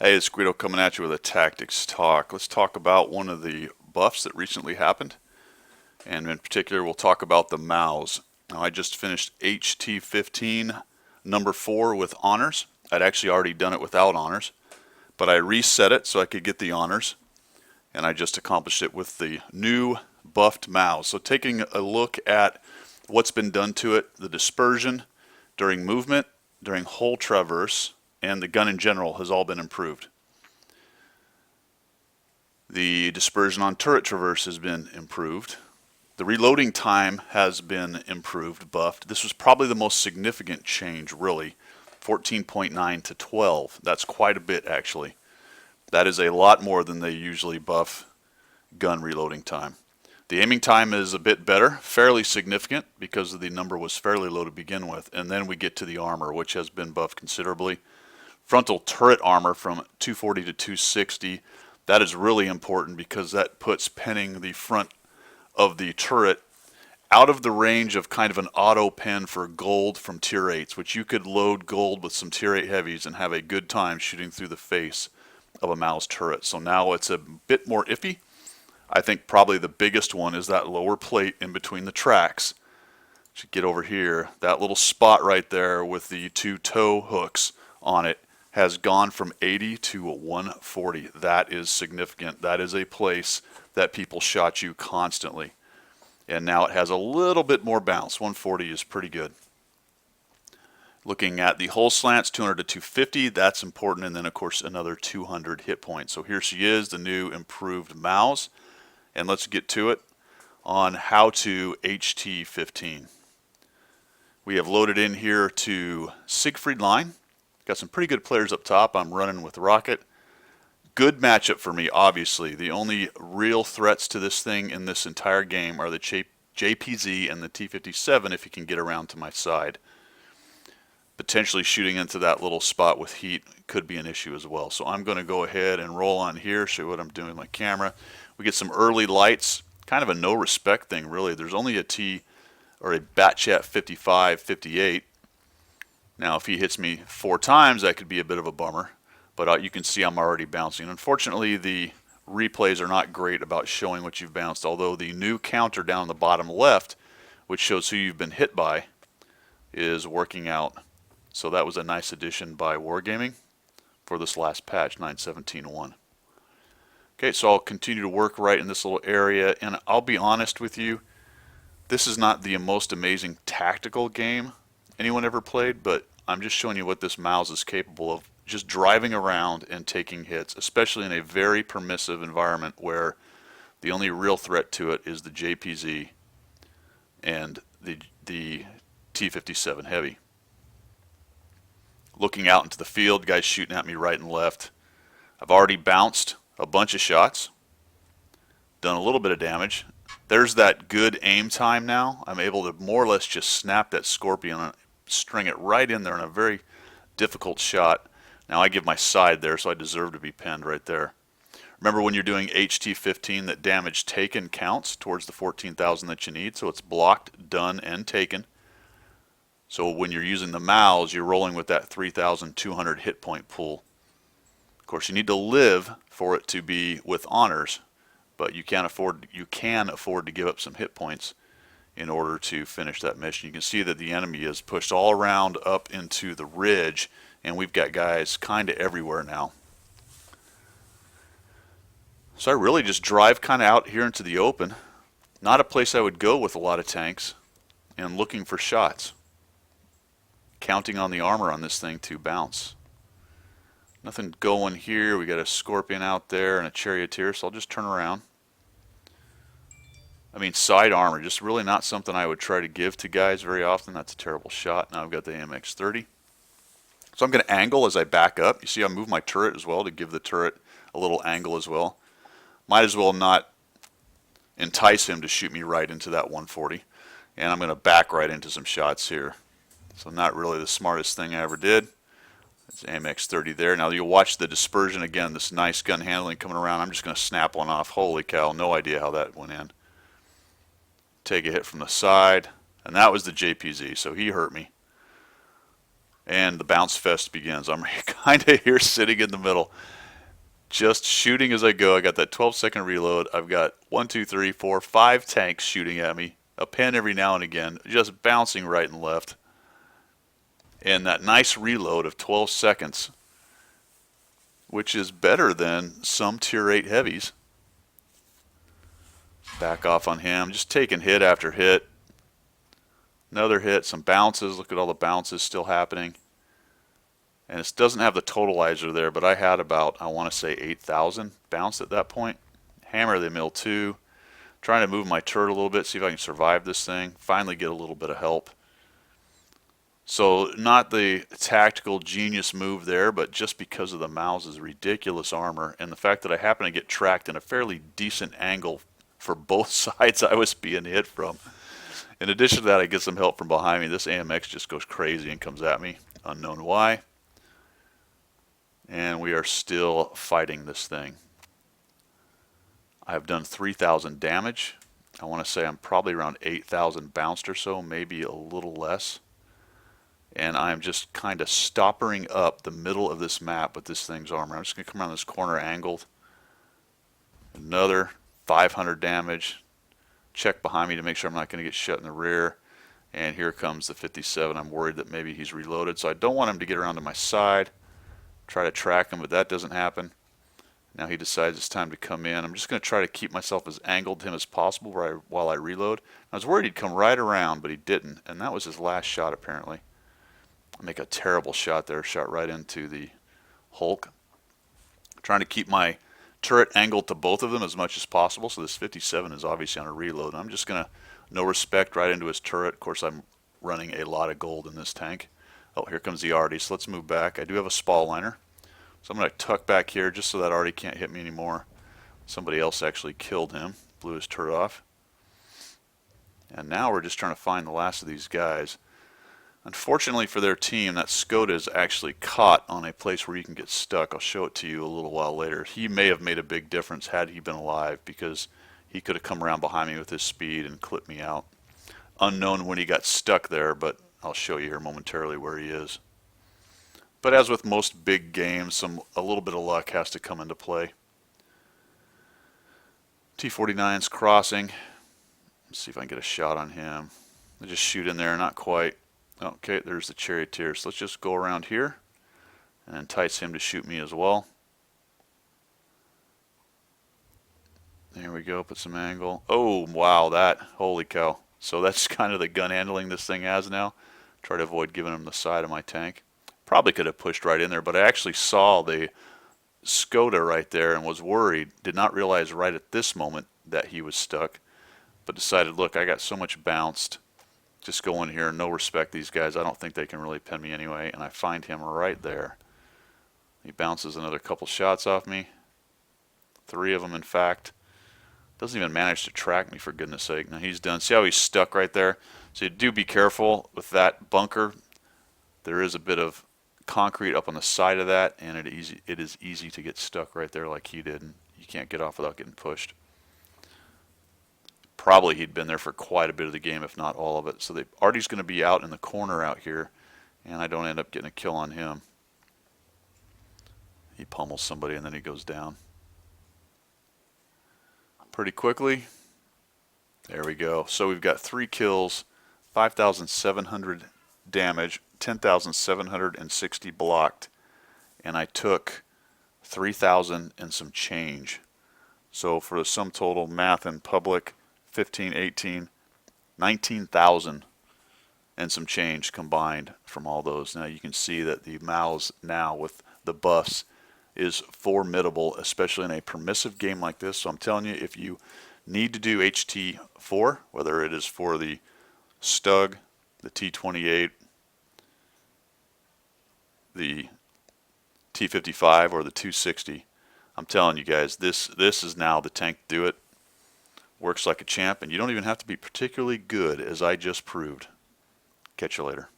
Hey, it's Guido coming at you with a tactics talk. Let's talk about one of the buffs that recently happened, and in particular, we'll talk about the MOUs. Now, I just finished HT-15 number 4 with honors. I'd actually already done it without honors, but I reset it so I could get the honors, and I just accomplished it with the new buffed MOUs. So taking a look at what's been done to it, the dispersion during movement, during hole traverse, and the gun in general has all been improved. The dispersion on turret traverse has been improved. The reloading time has been improved, buffed. This was probably the most significant change, really. 14.9 to 12. That's quite a bit, actually. That is a lot more than they usually buff gun reloading time. The aiming time is a bit better, fairly significant, because the number was fairly low to begin with. And then we get to the armor, which has been buffed considerably. Frontal turret armor from 240 to 260. That is really important because that puts penning the front of the turret out of the range of kind of an auto pen for gold from tier 8s, which you could load gold with some tier 8 heavies and have a good time shooting through the face of a mouse turret. So now it's a bit more iffy. I think probably the biggest one is that lower plate in between the tracks. Should get over here. That little spot right there with the two toe hooks on it has gone from 80 to 140. That is significant. That is a place that people shot you constantly. And now it has a little bit more bounce. 140 is pretty good. Looking at the hole slants, 200 to 250, that's important. And then, of course, another 200 hit points. So here she is, the new improved mouse. And let's get to it on how to HT-15. We have loaded in here to Siegfried line. Got some pretty good players up top. I'm running with Rocket. Good matchup for me, obviously. The only real threats to this thing in this entire game are the JPZ and the T-57 if you can get around to my side. Potentially shooting into that little spot with heat could be an issue as well. So I'm going to go ahead and roll on here, show you what I'm doing with my camera. We get some early lights, kind of a no respect thing really. There's only a T or a Batchat 55, 58. Now, if he hits me 4 times, that could be a bit of a bummer. But you can see I'm already bouncing. Unfortunately, the replays are not great about showing what you've bounced, although the new counter down in the bottom left, which shows who you've been hit by, is working out. So that was a nice addition by Wargaming for this last patch, 9.17.1. Okay, so I'll continue to work right in this little area, and I'll be honest with you, this is not the most amazing tactical game anyone ever played, but I'm just showing you what this mouse is capable of, just driving around and taking hits, especially in a very permissive environment where the only real threat to it is the JPZ and the T-57 Heavy. Looking out into the field, guys shooting at me right and left. I've already bounced a bunch of shots, done a little bit of damage. There's that good aim time now. I'm able to more or less just snap that Scorpion and string it right in there in a very difficult shot. Now I give my side there, so I deserve to be pinned right there. Remember when you're doing HT-15 that damage taken counts towards the 14,000 that you need, so it's blocked, done, and taken. So when you're using the MOUs, you're rolling with that 3,200 hit point pool. Of course, you need to live for it to be with honors, but you can afford to give up some hit points in order to finish that mission. You can see that the enemy is pushed all around up into the ridge, and we've got guys kind of everywhere now. So I really just drive kind of out here into the open. Not a place I would go with a lot of tanks, and looking for shots. Counting on the armor on this thing to bounce. Nothing going here. We got a Scorpion out there and a Charioteer, so I'll just turn around. I mean, side armor, just really not something I would try to give to guys very often. That's a terrible shot. Now I've got the AMX-30. So I'm going to angle as I back up. You see I move my turret as well to give the turret a little angle as well. Might as well not entice him to shoot me right into that 140. And I'm going to back right into some shots here. So not really the smartest thing I ever did. It's AMX-30 there. Now you'll watch the dispersion again, this nice gun handling coming around. I'm just going to snap one off. Holy cow, no idea how that went in. Take a hit from the side, and that was the JPZ, so he hurt me. and the bounce fest begins. I'm kind of here sitting in the middle, just shooting as I go. I got that 12-second reload. I've got 1, 2, 3, 4, 5 tanks shooting at me, a pen every now and again, just bouncing right and left. And that nice reload of 12 seconds, which is better than some tier 8 heavies. Back off on him, just taking hit after hit. Another hit, some bounces. Look at all the bounces still happening. And it doesn't have the totalizer there, but I had about, I want to say 8,000 bounced at that point. Hammer the mill 2. Trying to move my turret a little bit, see if I can survive this thing. Finally get a little bit of help. So not the tactical genius move there, but just because of the Mau's ridiculous armor and the fact that I happen to get tracked in a fairly decent angle for both sides I was being hit from. In addition to that, I get some help from behind me. This AMX just goes crazy and comes at me, unknown why. And we are still fighting this thing. I've done 3,000 damage. I want to say I'm probably around 8,000 bounced or so, maybe a little less. And I'm just kind of stoppering up the middle of this map with this thing's armor. I'm just going to come around this corner angled. Another 500 damage. Check behind me to make sure I'm not going to get shut in the rear. And here comes the 57. I'm worried that maybe he's reloaded, so I don't want him to get around to my side. Try to track him, but that doesn't happen. Now he decides it's time to come in. I'm just going to try to keep myself as angled to him as possible while I reload. I was worried he'd come right around, but he didn't, and that was his last shot apparently. I make a terrible shot there, shot right into the Hulk. Trying to keep my turret angled to both of them as much as possible, so this 57 is obviously on a reload. I'm just going to no respect right into his turret. Of course, I'm running a lot of gold in this tank. Oh, here comes the Artie, so let's move back. I do have a spall liner, so I'm going to tuck back here just so that Artie can't hit me anymore. Somebody else actually killed him, blew his turret off. And now we're just trying to find the last of these guys. Unfortunately for their team, that Skoda is actually caught on a place where you can get stuck. I'll show it to you a little while later. He may have made a big difference had he been alive, because he could have come around behind me with his speed and clipped me out. Unknown when he got stuck there, but I'll show you here momentarily where he is. But as with most big games, a little bit of luck has to come into play. T-49's crossing. Let's see if I can get a shot on him. I just shoot in there, not quite. Okay, there's the charioteer. So let's just go around here and entice him to shoot me as well. There we go, put some angle. Oh, wow, that, holy cow. So that's kind of the gun handling this thing has now. Try to avoid giving him the side of my tank. Probably could have pushed right in there, but I actually saw the Skoda right there and was worried. Did not realize right at this moment that he was stuck, but decided, look, I got so much bounced. Just go in here, no respect these guys. I don't think they can really pin me anyway, and I find him right there. He bounces another couple shots off me. 3 of them, in fact. Doesn't even manage to track me, for goodness sake. Now he's done. See how he's stuck right there? So you do be careful with that bunker. There is a bit of concrete up on the side of that, and it is easy to get stuck right there like he did, and you can't get off without getting pushed. Probably he'd been there for quite a bit of the game, if not all of it. So Artie's going to be out in the corner out here, and I don't end up getting a kill on him. He pummels somebody and then he goes down pretty quickly. There we go. So we've got 3 kills, 5,700 damage, 10,760 blocked, and I took 3,000 and some change. So for the sum total, math in public, 15, 18, 19,000 and some change combined from all those. Now you can see that the Maus now with the buffs is formidable, especially in a permissive game like this. So I'm telling you, if you need to do HT4, whether it is for the Stug, the T28, the T55, or the 260, I'm telling you guys, this is now the tank to do it. Works like a champ, and you don't even have to be particularly good, as I just proved. Catch you later.